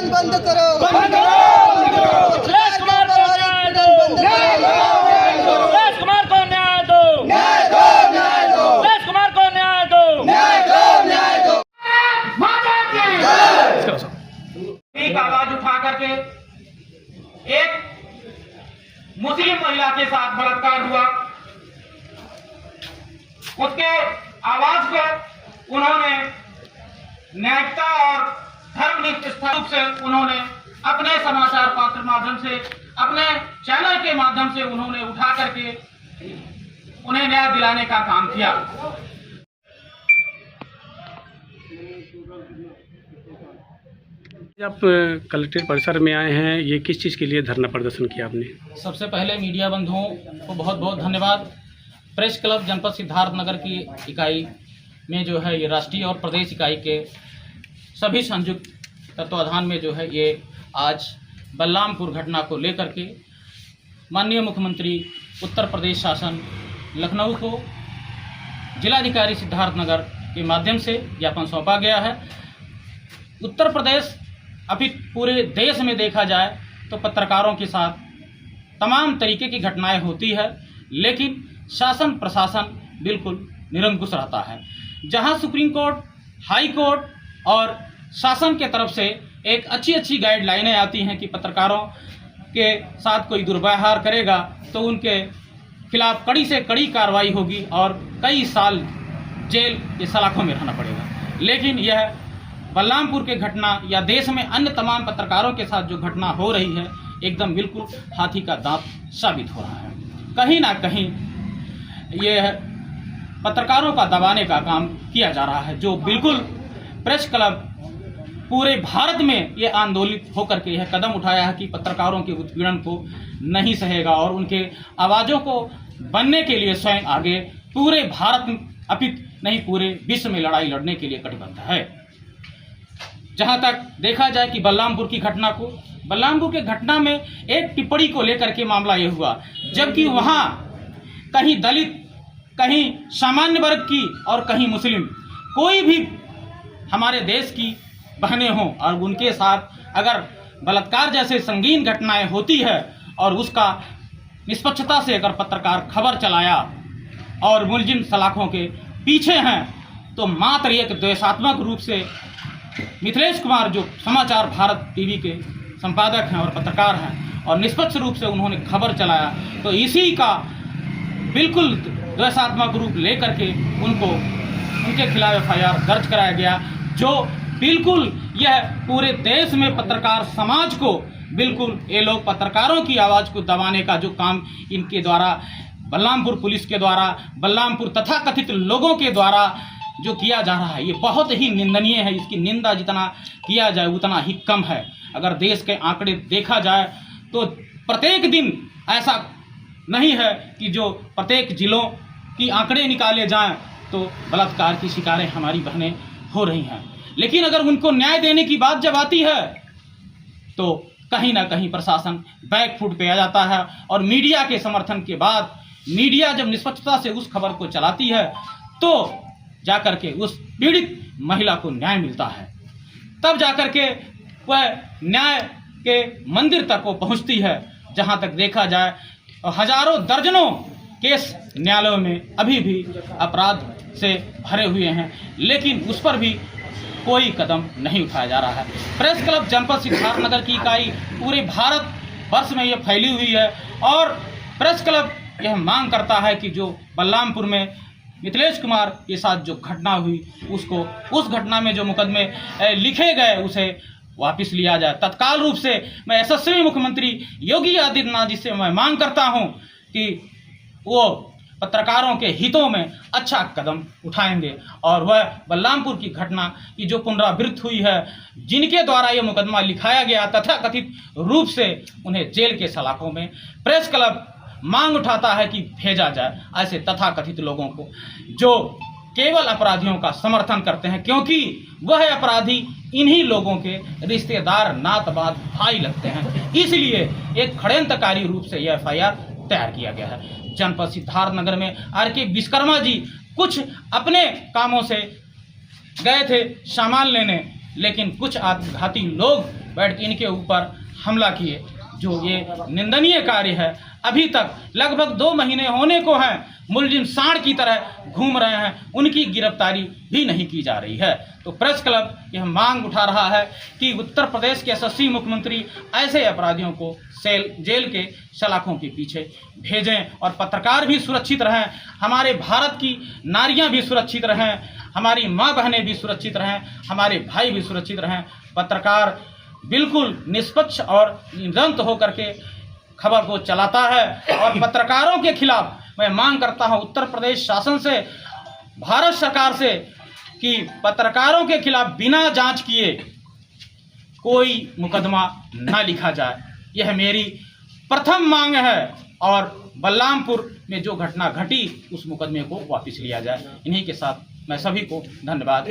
Hospital बंद करो, बंद करो। सुरेश कुमार को न्याय दो, सुरेश कुमार को न्याय दो, सुरेश कुमार को न्याय दो। एक आवाज उठा करके एक मुस्लिम महिला के साथ बलात्कार हुआ, उसके आवाज को उन्होंने न्यायिकता और धर्मनिष्ठ रूप से उन्होंने अपने समाचार पत्र माध्यम से, अपने चैनल के माध्यम से उन्होंने उठा करके उन्हें न्याय दिलाने का काम किया। आप कलेक्ट्रेट परिसर में आए हैं, ये किस चीज़ के लिए धरना प्रदर्शन किया आपने? सबसे पहले मीडिया बंधुओं को बहुत बहुत धन्यवाद। प्रेस क्लब जनपद सिद्धार्थनगर की इकाई में जो है ये राष्ट्रीय और प्रदेश इकाई के सभी संयुक्त तत्वाधान में जो है ये आज बलरामपुर घटना को लेकर के माननीय मुख्यमंत्री उत्तर प्रदेश शासन लखनऊ को जिलाधिकारी सिद्धार्थनगर के माध्यम से ज्ञापन सौंपा गया है। उत्तर प्रदेश अभी पूरे देश में देखा जाए तो पत्रकारों के साथ तमाम तरीके की घटनाएं होती है, लेकिन शासन प्रशासन बिल्कुल निरंकुश रहता है। जहां सुप्रीम कोर्ट, हाई कोर्ट और शासन के तरफ से एक अच्छी गाइडलाइनें आती हैं कि पत्रकारों के साथ कोई दुर्व्यवहार करेगा तो उनके खिलाफ कड़ी से कड़ी कार्रवाई होगी और कई साल जेल के सलाखों में रहना पड़ेगा, लेकिन यह बलरामपुर के घटना या देश में अन्य तमाम पत्रकारों के साथ जो घटना हो रही है एकदम बिल्कुल हाथी का दांत साबित हो रहा है। कहीं ना कहीं ये पत्रकारों का दबाने का काम किया जा रहा है, जो बिल्कुल प्रेस क्लब पूरे भारत में ये आंदोलित होकर के यह कदम उठाया है कि पत्रकारों के उत्पीड़न को नहीं सहेगा और उनके आवाज़ों को बनने के लिए स्वयं आगे पूरे भारत अपित नहीं पूरे विश्व में लड़ाई लड़ने के लिए कटिबद्ध है। जहां तक देखा जाए कि बलरामपुर के घटना में एक टिप्पणी को लेकर के मामला ये हुआ, जबकि वहां कहीं दलित, कहीं सामान्य वर्ग की और कहीं मुस्लिम, कोई भी हमारे देश की बहनें हों और उनके साथ अगर बलात्कार जैसे संगीन घटनाएं होती है और उसका निष्पक्षता से अगर पत्रकार खबर चलाया और मुलजिम सलाखों के पीछे हैं, तो मात्र एक द्वेषात्मक रूप से मिथिलेश कुमार जो समाचार भारत टीवी के संपादक हैं और पत्रकार हैं और निष्पक्ष रूप से उन्होंने खबर चलाया, तो इसी का बिल्कुल द्वेषात्मक रूप लेकर के उनके खिलाफ FIR दर्ज कराया गया, जो बिल्कुल यह पूरे देश में पत्रकार समाज को बिल्कुल ये लोग पत्रकारों की आवाज़ को दबाने का जो काम इनके द्वारा बलरामपुर पुलिस के द्वारा, बलरामपुर तथाकथित लोगों के द्वारा जो किया जा रहा है, ये बहुत ही निंदनीय है। इसकी निंदा जितना किया जाए उतना ही कम है। अगर देश के आंकड़े देखा जाए तो प्रत्येक दिन ऐसा नहीं है कि जो प्रत्येक जिलों की आंकड़े निकाले जाएं तो बलात्कार की शिकारें हमारी बहनें हो रही हैं, लेकिन अगर उनको न्याय देने की बात जब आती है तो कहीं ना कहीं प्रशासन बैकफुट पे आ जाता है और मीडिया के समर्थन के बाद मीडिया जब निष्पक्षता से उस खबर को चलाती है तो जाकर के उस पीड़ित महिला को न्याय मिलता है, तब जाकर के वह न्याय के मंदिर तक वो पहुंचती है। जहां तक देखा जाए हजारों दर्जनों केस न्यायालयों में अभी भी अपराध से भरे हुए हैं, लेकिन उस पर भी कोई कदम नहीं उठाया जा रहा है। प्रेस क्लब जनपद सिद्धार्थनगर की इकाई पूरे भारत वर्ष में ये फैली हुई है और प्रेस क्लब यह मांग करता है कि जो बलरामपुर में मिथिलेश कुमार के साथ जो घटना हुई उसको, उस घटना में जो मुकदमे लिखे गए उसे वापस लिया जाए। तत्काल रूप से मैं यशस्वी मुख्यमंत्री योगी आदित्यनाथ जी से मैं मांग करता हूं कि वो पत्रकारों के हितों में अच्छा कदम उठाएंगे और वह बलरामपुर की घटना की जो पुनरावृत्ति हुई है, जिनके द्वारा ये मुकदमा लिखाया गया तथाकथित रूप से उन्हें जेल के सलाखों में प्रेस क्लब मांग उठाता है कि भेजा जाए ऐसे तथाकथित लोगों को जो केवल अपराधियों का समर्थन करते हैं, क्योंकि वह अपराधी इन्हीं लोगों के रिश्तेदार, नातबाद, भाई लगते हैं। इसलिए एक षड्यंत्रकारी रूप से यह FIR तैयार किया गया है। जनपद सिद्धार्थनगर में RK विश्वकर्मा जी कुछ अपने कामों से गए थे सामान लेने, लेकिन कुछ आत्मघाती लोग बैठ के इनके ऊपर हमला किए, जो ये निंदनीय कार्य है। अभी तक लगभग 2 महीने होने को हैं, मुलजिम सांड की तरह घूम रहे हैं, उनकी गिरफ्तारी भी नहीं की जा रही है। तो प्रेस क्लब यह मांग उठा रहा है कि उत्तर प्रदेश के यशस्वी मुख्यमंत्री ऐसे अपराधियों को जेल के सलाखों के पीछे भेजें और पत्रकार भी सुरक्षित रहें, हमारे भारत की नारियां भी सुरक्षित रहें, हमारी माँ बहनें भी सुरक्षित रहें, हमारे भाई भी सुरक्षित रहें। पत्रकार बिल्कुल निष्पक्ष और निरंत होकर के खबर को चलाता है और पत्रकारों के खिलाफ मैं मांग करता हूं उत्तर प्रदेश शासन से, भारत सरकार से, कि पत्रकारों के खिलाफ बिना जांच किए कोई मुकदमा न लिखा जाए। यह मेरी प्रथम मांग है और बलरामपुर में जो घटना घटी उस मुकदमे को वापस लिया जाए। इन्हीं के साथ मैं सभी को धन्यवाद।